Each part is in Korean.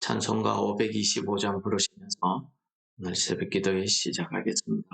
찬송가 525장 부르시면서 오늘 새벽 기도회 시작하겠습니다.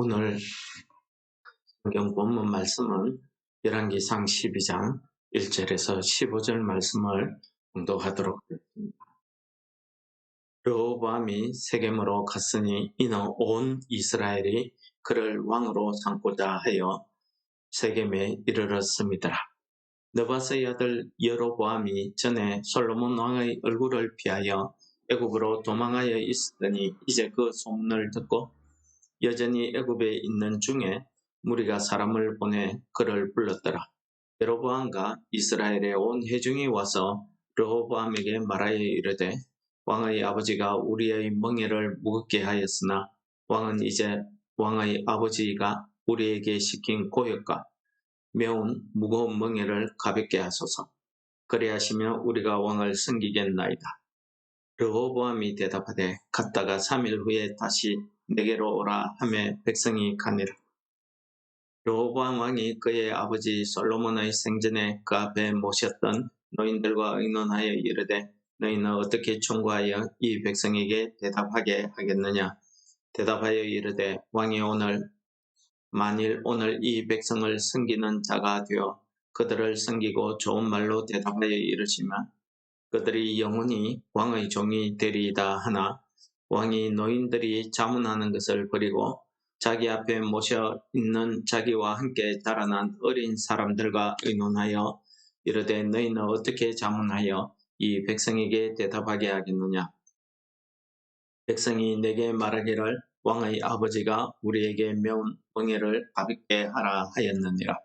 오늘 성경 본문 말씀은 열왕기상 12장 1절에서 15절 말씀을 공독하도록 하겠습니다. 르호보암이 세겜으로 갔으니 이는 온 이스라엘이 그를 왕으로 삼고자 하여 세겜에 이르렀습니다. 느바스의 아들 여로보암이 전에 솔로몬 왕의 얼굴을 피하여 애굽으로 도망하여 있었더니 이제 그 소문을 듣고 여전히 애굽에 있는 중에 무리가 사람을 보내 그를 불렀더라. 여로보암과 이스라엘의 온 회중이 와서 르호보암에게 말하여 이르되 왕의 아버지가 우리의 멍에를 무겁게 하였으나 왕은 이제 왕의 아버지가 우리에게 시킨 고역과 매운 무거운 멍에를 가볍게 하소서. 그리하시면 우리가 왕을 섬기겠나이다. 르호보암이 대답하되 갔다가 3일 후에 다시 내게로 오라 하매 백성이 가니라. 르호보암 왕이 그의 아버지 솔로몬의 생전에 그 앞에 모셨던 노인들과 의논하여 이르되 너희는 어떻게 청구하여 이 백성에게 대답하게 하겠느냐. 대답하여 이르되 왕이 만일 오늘 이 백성을 섬기는 자가 되어 그들을 섬기고 좋은 말로 대답하여 이르시면 그들이 영원히 왕의 종이 되리이다 하나 왕이 노인들이 자문하는 것을 버리고 자기 앞에 모셔 있는 자기와 함께 자라난 어린 사람들과 의논하여 이르되 너희는 어떻게 자문하여 이 백성에게 대답하게 하겠느냐. 백성이 내게 말하기를 왕의 아버지가 우리에게 매운 멍에를 가볍게 하라 하였느니라.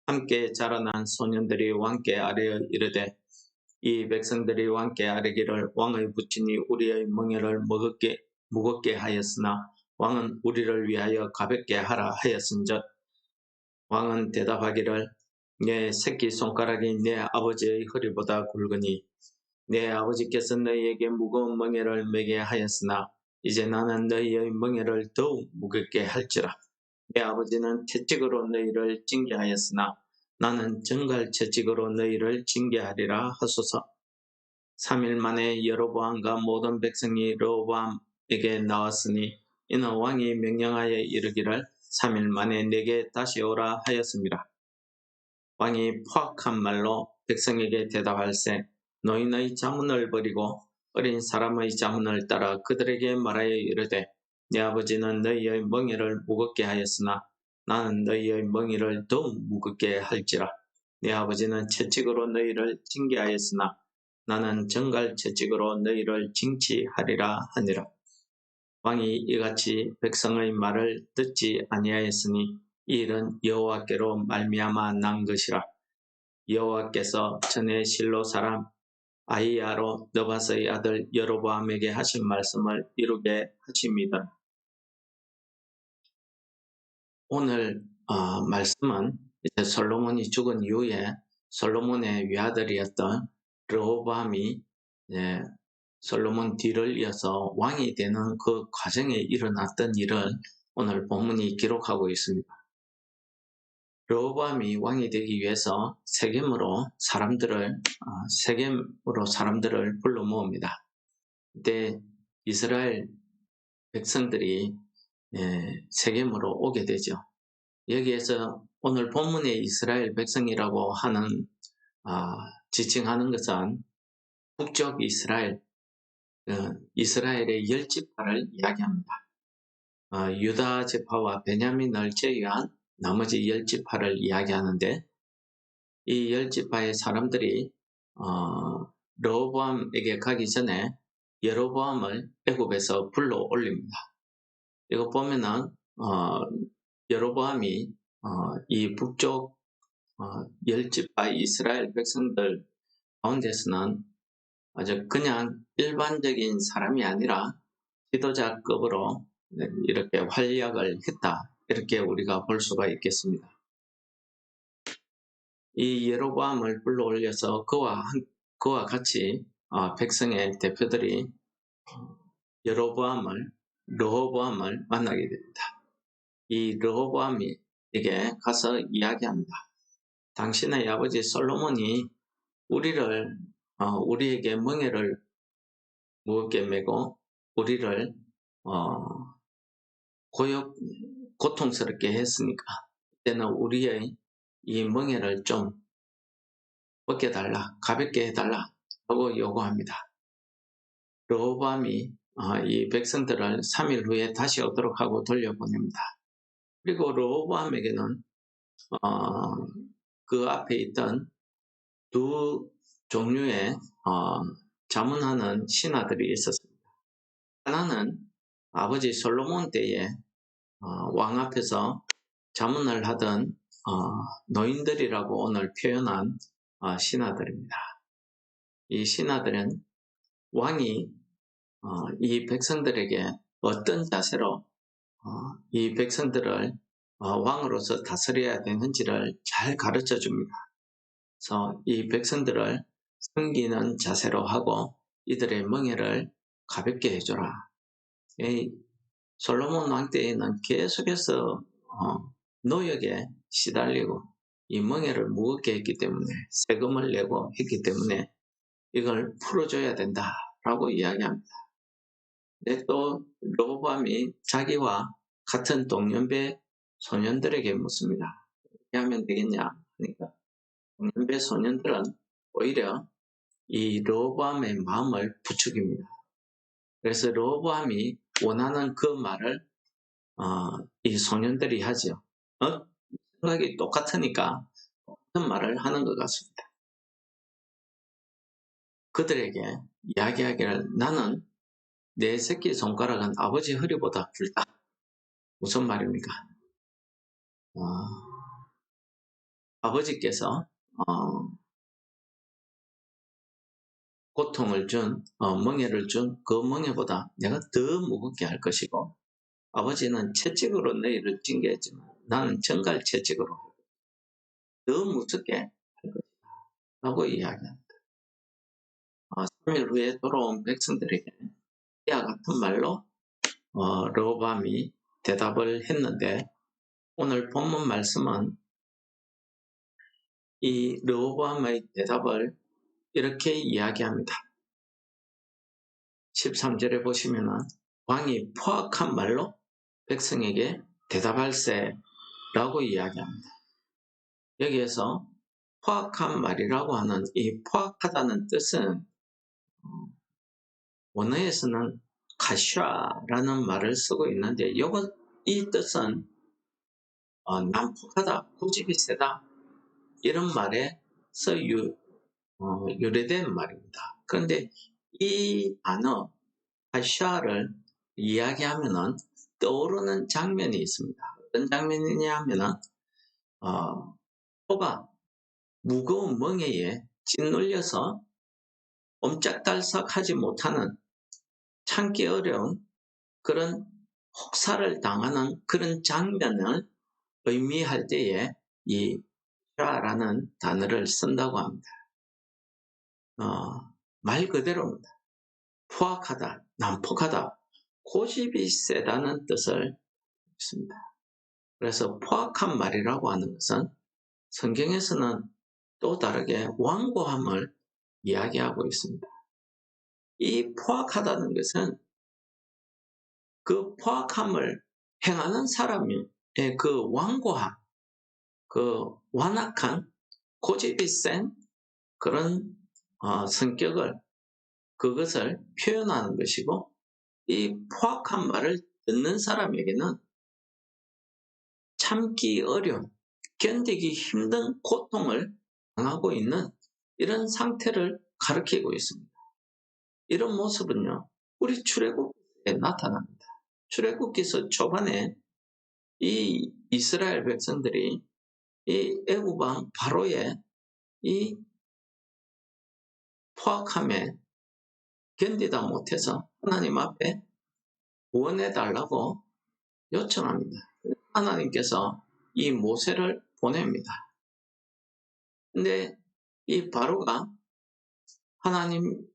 함께 자라난 소년들이 왕께 아뢰어 이르되 이 백성들이 왕께 아뢰기를 왕의 부친이 우리의 멍에를 무겁게 하였으나 왕은 우리를 위하여 가볍게 하라 하였은즉 왕은 대답하기를 내 새끼손가락이 내 아버지의 허리보다 굵으니 내 아버지께서 너희에게 무거운 멍에를 매게 하였으나 이제 나는 너희의 멍에를 더욱 무겁게 할지라. 내 아버지는 채찍으로 너희를 징계하였으나 나는 정갈 채찍으로 너희를 징계하리라 하소서. 3일 만에 여로보암과 모든 백성이 르호보암에게 나왔으니 이는 왕이 명령하여 이르기를 3일 만에 내게 다시 오라 하였습니다. 왕이 포악한 말로 백성에게 대답할세 너희의 자문을 버리고 어린 사람의 자문을 따라 그들에게 말하여 이르되 내 아버지는 너희의 멍에를 무겁게 하였으나 나는 너희의 멍에를 더욱 무겁게 할지라. 내 아버지는 채찍으로 너희를 징계하였으나 나는 정갈 채찍으로 너희를 징치하리라 하니라. 왕이 이같이 백성의 말을 듣지 아니하였으니 이 일은 여호와께로 말미암아 난 것이라. 여호와께서 전에 실로 사람 아히야로 느밧의 아들 여로보암에게 하신 말씀을 이루게 하십니다. 오늘 말씀은 이제 솔로몬이 죽은 이후에 솔로몬의 외아들이었던 르호보암이 솔로몬 뒤를 이어서 왕이 되는 그 과정에 일어났던 일을 오늘 본문이 기록하고 있습니다. 르호보암이 왕이 되기 위해서 세겜으로 사람들을 불러 모읍니다. 그때 이스라엘 백성들이 세겜으로 오게 되죠. 여기에서 오늘 본문의 이스라엘 백성이라고 하는 지칭하는 것은 북쪽 이스라엘, 이스라엘의 10지파를 이야기합니다. 유다 지파와 베냐민을 제외한 나머지 10지파를 이야기하는데 이 10지파의 사람들이 르호보암에게 가기 전에 여로보암을 애굽에서 불러 올립니다. 이거 보면은 여로보암이 이 북쪽 10지파 이스라엘 백성들 가운데서는 아주 그냥 일반적인 사람이 아니라 지도자급으로 이렇게 활약을 했다. 이렇게 우리가 볼 수가 있겠습니다. 이 여로보암을 불러올려서 그와 같이 백성의 대표들이 르호보암을 만나게 됩니다. 이 르호보암에게 가서 이야기합니다. 당신의 아버지 솔로몬이 우리에게 멍에를 무겁게 메고 우리를 고통스럽게 했으니까 이제는 우리의 이 멍에를 좀 벗겨달라, 가볍게 해달라 하고 요구합니다. 르호보암이 이 백성들을 3일 후에 다시 오도록 하고 돌려보냅니다. 그리고 르호보암에게는 그 앞에 있던 두 종류의 자문하는 신하들이 있었습니다. 하나는 아버지 솔로몬 때에 왕 앞에서 자문을 하던 노인들이라고 오늘 표현한 신하들입니다. 이 신하들은 왕이 이 백성들에게 어떤 자세로 이 백성들을 왕으로서 다스려야 되는지를 잘 가르쳐 줍니다. 그래서 이 백성들을 섬기는 자세로 하고 이들의 멍에를 가볍게 해줘라. 솔로몬 왕 때에는 계속해서 노역에 시달리고 이 멍에를 무겁게 했기 때문에 세금을 내고 했기 때문에 이걸 풀어줘야 된다라고 이야기합니다. 근데 또 르호보암이 자기와 같은 동년배 소년들에게 묻습니다. 어떻게 하면 되겠냐 하니까 동년배 소년들은 오히려 이 르호보암의 마음을 부추깁니다. 그래서 르호보암이 원하는 그 말을 이 소년들이 하죠. 생각이 똑같으니까 똑같은 말을 하는 것 같습니다. 그들에게 이야기하기를 나는 내 새끼 손가락은 아버지 허리보다 굵다. 무슨 말입니까? 아버지께서 고통을 준, 멍에를 준 그 멍에보다 내가 더 무겁게 할 것이고 아버지는 채찍으로 너희를 징계했지만 나는 정갈 채찍으로 더 무섭게 할 것이다. 라고 이야기합니다. 3일 후에 돌아온 백성들에게 이와 같은 말로 르호보암이 대답을 했는데 오늘 본문 말씀은 이 르호보암의 대답을 이렇게 이야기합니다. 13절에 보시면은 왕이 포악한 말로 백성에게 대답할세라고 이야기합니다. 여기에서 포악한 말이라고 하는 이 포악하다는 뜻은 원어에서는 가슈아라는 말을 쓰고 있는데 이 뜻은 난폭하다, 고집이 세다 이런 말에서 유래된 말입니다. 그런데 이 단어 가슈아를 이야기하면은 떠오르는 장면이 있습니다. 어떤 장면이냐 하면은 소가 무거운 멍에에 짓눌려서 옴짝달싹하지 못하는 참기 어려운 그런 혹사를 당하는 그런 장면을 의미할 때에 이 샤라는 단어를 쓴다고 합니다. 말 그대로입니다. 포악하다, 난폭하다, 고집이 세다는 뜻을 있습니다. 그래서 포악한 말이라고 하는 것은 성경에서는 또 다르게 완고함을 이야기하고 있습니다. 이 포악하다는 것은 그 포악함을 행하는 사람의 그 완고함, 그 완악한 고집이 센 그런 성격을 그것을 표현하는 것이고 이 포악한 말을 듣는 사람에게는 참기 어려운, 견디기 힘든 고통을 당하고 있는 이런 상태를 가리키고 있습니다. 이런 모습은요, 우리 출애굽기에 나타납니다. 출애굽기서 초반에 이 이스라엘 백성들이 이 애굽 왕 바로의 이 포악함에 견디다 못해서 하나님 앞에 구원해 달라고 요청합니다. 하나님께서 이 모세를 보냅니다. 근데 이 바로가 하나님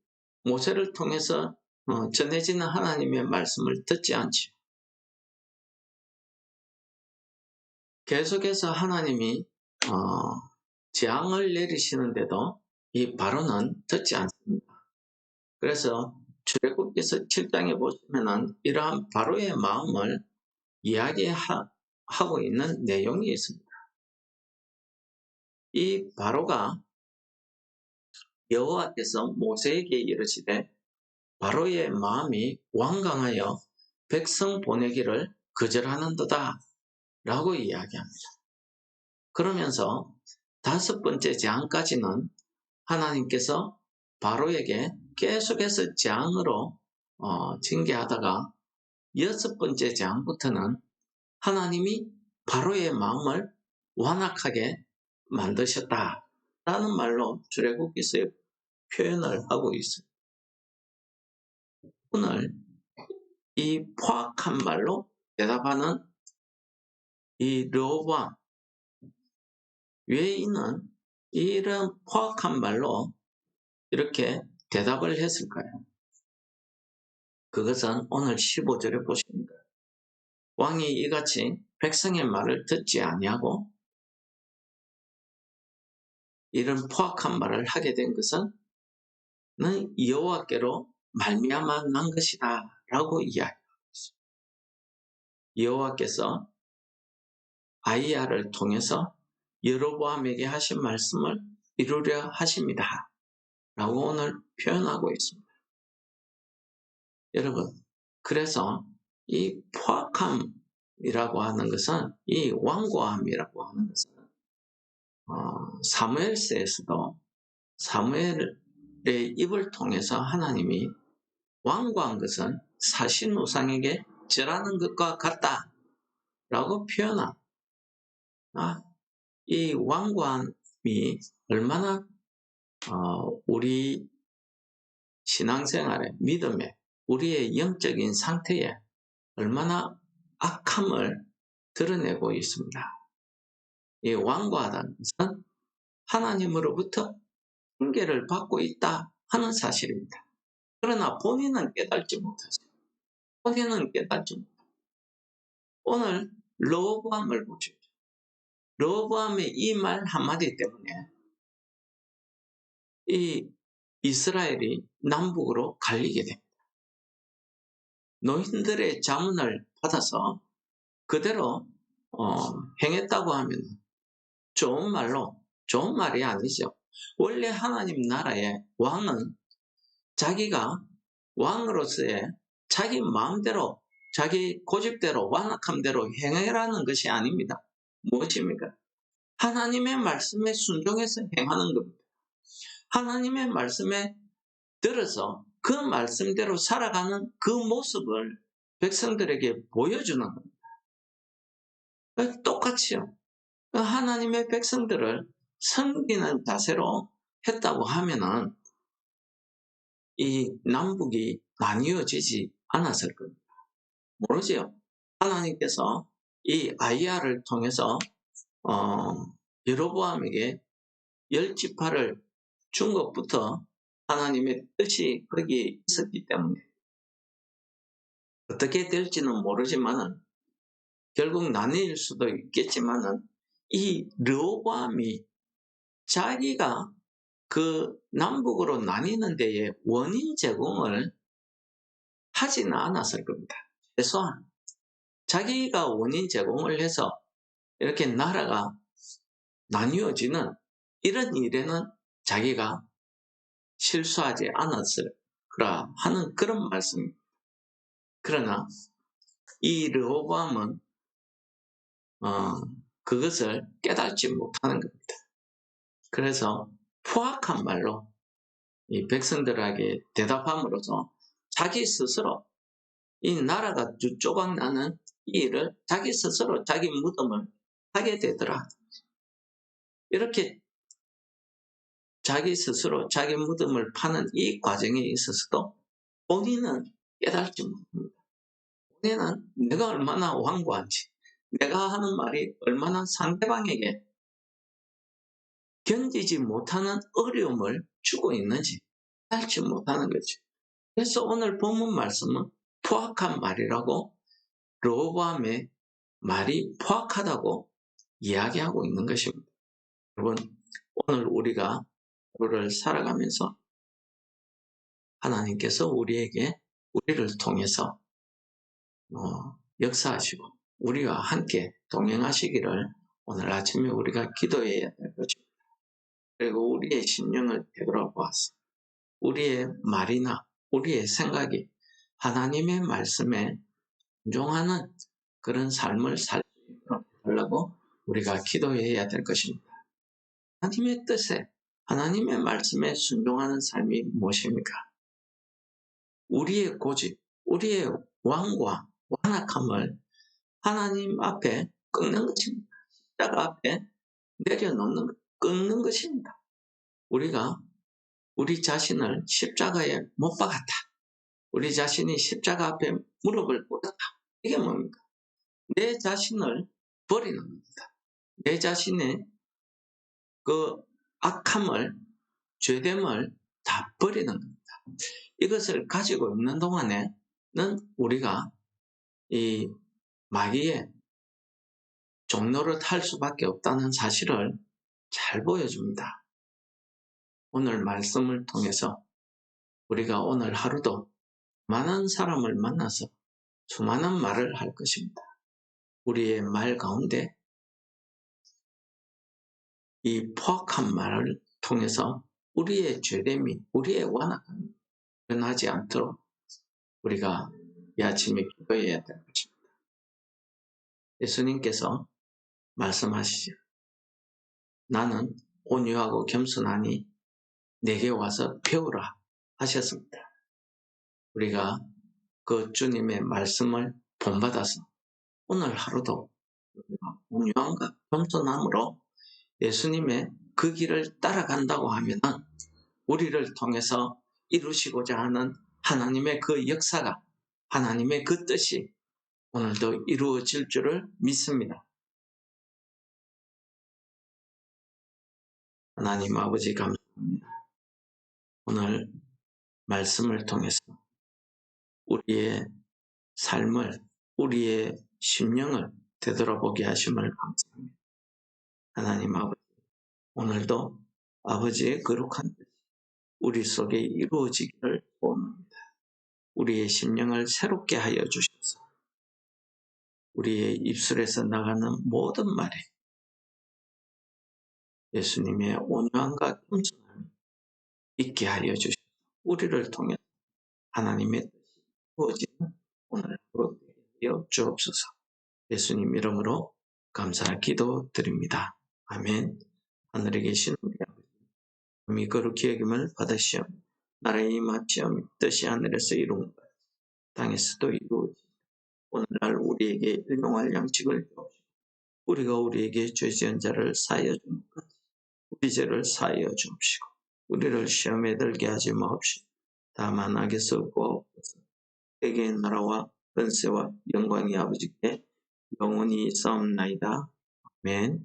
모세를 통해서 전해지는 하나님의 말씀을 듣지 않죠. 계속해서 하나님이 재앙을 내리시는데도 이 바로는 듣지 않습니다. 그래서 출애굽기서 7장에 보시면은 이러한 바로의 마음을 이야기하고 있는 내용이 있습니다. 이 바로가 여호와께서 모세에게 이르시되 바로의 마음이 완강하여 백성 보내기를 거절하는도다 라고 이야기합니다. 그러면서 5번째 재앙까지는 하나님께서 바로에게 계속해서 재앙으로 징계하다가 6번째 재앙부터는 하나님이 바로의 마음을 완악하게 만드셨다라는 말로 출애굽기서에 표현을 하고 있습니다. 오늘 이 포악한 말로 대답하는 이 르호보암 왜 이는 이런 포악한 말로 이렇게 대답을 했을까요? 그것은 오늘 15절에 보십니다. 왕이 이같이 백성의 말을 듣지 아니하고 이런 포악한 말을 하게 된 것은 여호와께로 말미암아 난 것이다 라고 이야기하고 있습니다. 여호와께서 아히야를 통해서 여로보암에게 하신 말씀을 이루려 하십니다 라고 오늘 표현하고 있습니다. 여러분, 그래서 이 포악함이라고 하는 것은 이 완고함이라고 하는 것은 사무엘서에서도 사무엘 입을 통해서 하나님이 완고한 것은 사신 우상에게 절하는 것과 같다라고 표현한 이 완고함이 얼마나 우리 신앙생활에 믿음에 우리의 영적인 상태에 얼마나 악함을 드러내고 있습니다. 이 완고하다는 것은 하나님으로부터 징계를 받고 있다 하는 사실입니다. 그러나 본인은 깨닫지 못하죠. 본인은 깨닫지 못하죠. 오늘 르호보암을 보십시오. 르호보암의 이 말 한마디 때문에 이 이스라엘이 남북으로 갈리게 됩니다. 노인들의 자문을 받아서 그대로 행했다고 하면 좋은 말이 아니죠. 원래 하나님 나라의 왕은 자기가 왕으로서의 자기 마음대로 자기 고집대로 완악함대로 행하라는 것이 아닙니다. 무엇입니까? 하나님의 말씀에 순종해서 행하는 겁니다. 하나님의 말씀에 들어서 그 말씀대로 살아가는 그 모습을 백성들에게 보여주는 겁니다. 똑같이요. 하나님의 백성들을 섬기는 자세로 했다고 하면은 이 남북이 나뉘어지지 않았을 겁니다. 모르지요. 하나님께서 이 아이야를 통해서 여로보암에게 10지파를 준 것부터 하나님의 뜻이 거기에 있었기 때문에 어떻게 될지는 모르지만은 결국 나뉠 수도 있겠지만은 이 르호보암이 자기가 그 남북으로 나뉘는 데에 원인 제공을 하지는 않았을 겁니다. 최소한 자기가 원인 제공을 해서 이렇게 나라가 나뉘어지는 이런 일에는 자기가 실수하지 않았을 거라 하는 그런 말씀입니다. 그러나 이 르호보암은 그것을 깨닫지 못하는 겁니다. 그래서 포악한 말로 이 백성들에게 대답함으로써 자기 스스로 이 나라가 쪼박나는 이 일을 자기 스스로 자기 무덤을 하게 되더라. 이렇게 자기 스스로 자기 무덤을 파는 이 과정에 있어서도 본인은 깨닫지 못합니다. 본인은 내가 얼마나 완고한지, 내가 하는 말이 얼마나 상대방에게 견디지 못하는 어려움을 주고 있는지 알지 못하는 거죠. 그래서 오늘 본문 말씀은 포악한 말이라고 르호보암의 말이 포악하다고 이야기하고 있는 것입니다. 여러분, 오늘 우리가 하루를 살아가면서 하나님께서 우리를 통해서 역사하시고 우리와 함께 동행하시기를 오늘 아침에 우리가 기도해야 될 것입니다. 그리고 우리의 심령을 되돌아보아서 우리의 말이나 우리의 생각이 하나님의 말씀에 순종하는 그런 삶을 살려고 우리가 기도해야 될 것입니다. 하나님의 뜻에 하나님의 말씀에 순종하는 삶이 무엇입니까? 우리의 고집, 우리의 완고와 완악함을 하나님 앞에 꺾는 것입니다. 십자가 앞에 내려놓는 꺾는 것입니다. 우리가 우리 자신을 십자가에 못 박았다. 우리 자신이 십자가 앞에 무릎을 꿇었다. 이게 뭡니까? 내 자신을 버리는 겁니다. 내 자신의 그 악함을, 죄됨을 다 버리는 겁니다. 이것을 가지고 있는 동안에는 우리가 이 마귀의 종노릇 할 수밖에 없다는 사실을 잘 보여줍니다. 오늘 말씀을 통해서 우리가 오늘 하루도 많은 사람을 만나서 수많은 말을 할 것입니다. 우리의 말 가운데 이 포악한 말을 통해서 우리의 죄됨이, 우리의 완악함이 변하지 않도록 우리가 이 아침에 기도해야 될 것입니다. 예수님께서 말씀하시죠. 나는 온유하고 겸손하니 내게 와서 배우라 하셨습니다. 우리가 그 주님의 말씀을 본받아서 오늘 하루도 온유함과 겸손함으로 예수님의 그 길을 따라간다고 하면은 우리를 통해서 이루시고자 하는 하나님의 그 역사가, 하나님의 그 뜻이 오늘도 이루어질 줄을 믿습니다. 하나님 아버지 감사합니다. 오늘 말씀을 통해서 우리의 삶을, 우리의 심령을 되돌아보게 하심을 감사합니다. 하나님 아버지, 오늘도 아버지의 거룩한 뜻이 우리 속에 이루어지기를 원합니다. 우리의 심령을 새롭게 하여 주셔서 우리의 입술에서 나가는 모든 말에 예수님의 온유함과 겸손함이 있게 하여 주셔서 우리를 통해 하나님의 뜻이 이루어지는 오늘 하루 되게 하여 주옵소서. 예수님 이름으로 감사 기도드립니다. 아멘. 하늘에 계신 우리 아버지, 이름이 거룩히 여김을 받으시오. 나라의 임하시오. 뜻이 하늘에서 이룬 것 땅에서도 이루어지고 오늘날 우리에게 일용할 양식을 주옵시고 우리가 우리에게 죄 지은 자를 사하여 준 것 같이 우리 죄를 사하여 주옵시고 우리를 시험에 들게 하지 마옵시고 다만 악에서 구하옵소서. 세계의 나라와 권세와 영광이 아버지께 영원히 있사옵나이다. 아멘.